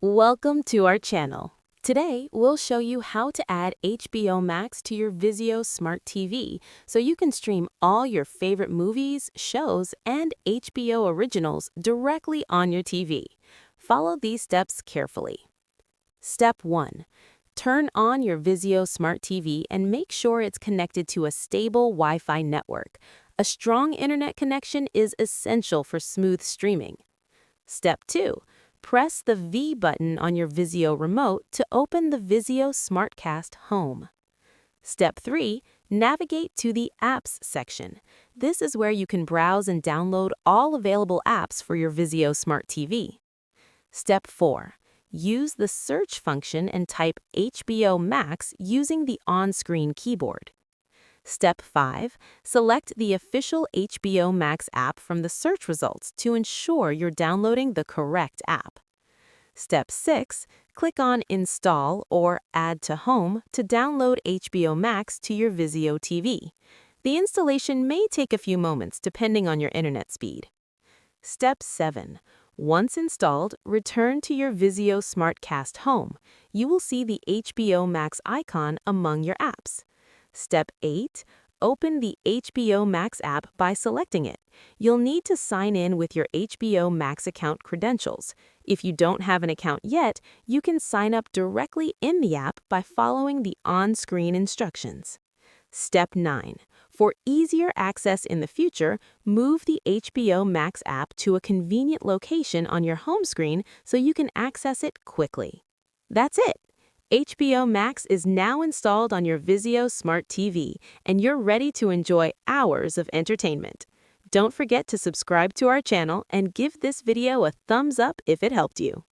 Welcome to our channel. Today, we'll show you how to add HBO Max to your Vizio Smart TV so you can stream all your favorite movies, shows, and HBO originals directly on your TV. Follow these steps carefully. Step 1. Turn on your Vizio Smart TV and make sure it's connected to a stable Wi-Fi network. A strong internet connection is essential for smooth streaming. Step 2. Press the V button on your Vizio remote to open the Vizio SmartCast Home. Step 3. Navigate to the Apps section. This is where you can browse and download all available apps for your Vizio Smart TV. Step 4. Use the search function and type HBO Max using the on-screen keyboard. Step 5. Select the official HBO Max app from the search results to ensure you're downloading the correct app. Step 6. Click on Install or Add to Home to download HBO Max to your Vizio TV. The installation may take a few moments depending on your internet speed. Step 7. Once installed, return to your Vizio SmartCast Home. You will see the HBO Max icon among your apps. Step 8. Open the HBO Max app by selecting it. You'll need to sign in with your HBO Max account credentials. If you don't have an account yet, you can sign up directly in the app by following the on-screen instructions. Step 9. For easier access in the future, move the HBO Max app to a convenient location on your home screen so you can access it quickly. That's it! HBO Max is now installed on your Vizio Smart TV, and you're ready to enjoy hours of entertainment. Don't forget to subscribe to our channel and give this video a thumbs up if it helped you.